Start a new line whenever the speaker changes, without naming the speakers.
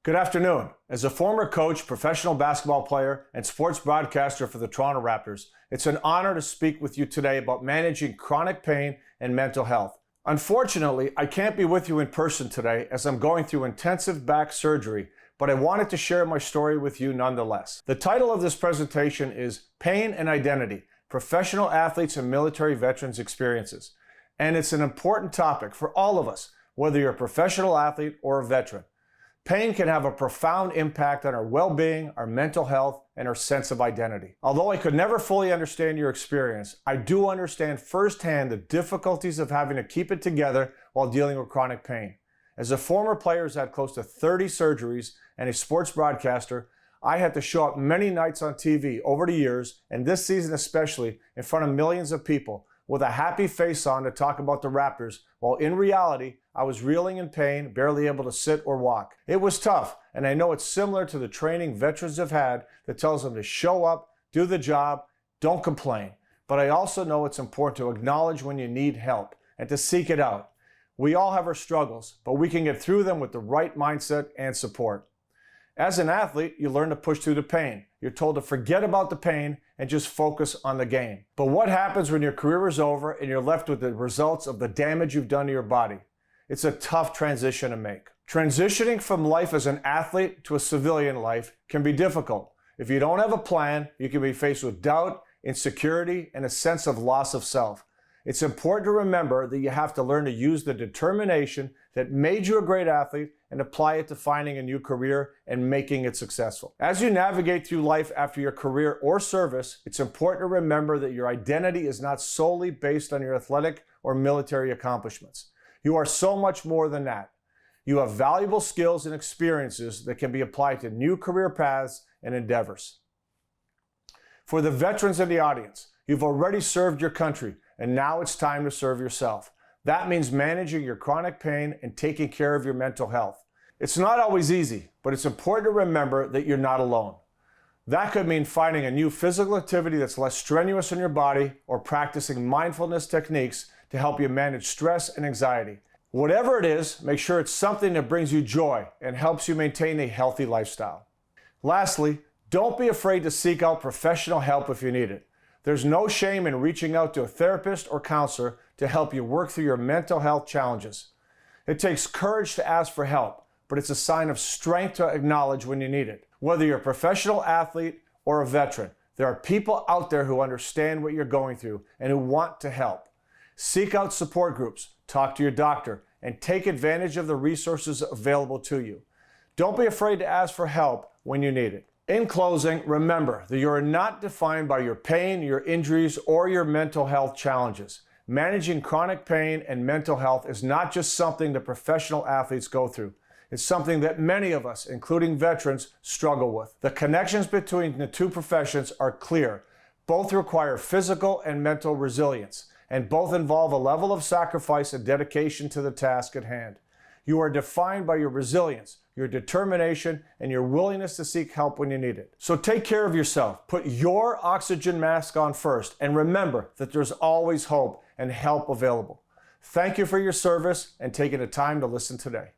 Good afternoon. As a former coach, professional basketball player, and sports broadcaster for the Toronto Raptors, it's an honor to speak with you today about managing chronic pain and mental health. Unfortunately, I can't be with you in person today as I'm going through intensive back surgery, but I wanted to share my story with you nonetheless. The title of this presentation is Pain and Identity: Professional Athletes and Military Veterans' Experiences. And it's an important topic for all of us, whether you're a professional athlete or a veteran. Pain can have a profound impact on our well-being, our mental health, and our sense of identity. Although I could never fully understand your experience, I do understand firsthand the difficulties of having to keep it together while dealing with chronic pain. As a former player who's had close to 30 surgeries and a sports broadcaster, I had to show up many nights on TV over the years, and this season especially, in front of millions of people, with a happy face on to talk about the Raptors, while in reality, I was reeling in pain, barely able to sit or walk. It was tough, and I know it's similar to the training veterans have had that tells them to show up, do the job, don't complain. But I also know it's important to acknowledge when you need help and to seek it out. We all have our struggles, but we can get through them with the right mindset and support. As an athlete, you learn to push through the pain. You're told to forget about the pain and just focus on the game. But what happens when your career is over and you're left with the results of the damage you've done to your body? It's a tough transition to make. Transitioning from life as an athlete to a civilian life can be difficult. If you don't have a plan, you can be faced with doubt, insecurity, and a sense of loss of self. It's important to remember that you have to learn to use the determination that made you a great athlete and apply it to finding a new career and making it successful. As you navigate through life after your career or service, it's important to remember that your identity is not solely based on your athletic or military accomplishments. You are so much more than that. You have valuable skills and experiences that can be applied to new career paths and endeavors. For the veterans in the audience, you've already served your country, and now it's time to serve yourself. That means managing your chronic pain and taking care of your mental health. It's not always easy, but it's important to remember that you're not alone. That could mean finding a new physical activity that's less strenuous on your body or practicing mindfulness techniques to help you manage stress and anxiety. Whatever it is, make sure it's something that brings you joy and helps you maintain a healthy lifestyle. Lastly, don't be afraid to seek out professional help if you need it. There's no shame in reaching out to a therapist or counselor to help you work through your mental health challenges. It takes courage to ask for help, but it's a sign of strength to acknowledge when you need it. Whether you're a professional athlete or a veteran, there are people out there who understand what you're going through and who want to help. Seek out support groups, talk to your doctor, and take advantage of the resources available to you. Don't be afraid to ask for help when you need it. In closing, remember that you are not defined by your pain, your injuries, or your mental health challenges. Managing chronic pain and mental health is not just something that professional athletes go through. It's something that many of us, including veterans, struggle with. The connections between the two professions are clear. Both require physical and mental resilience, and both involve a level of sacrifice and dedication to the task at hand. You are defined by your resilience, your determination, and your willingness to seek help when you need it. So take care of yourself. Put your oxygen mask on first, and remember that there's always hope and help available. Thank you for your service and taking the time to listen today.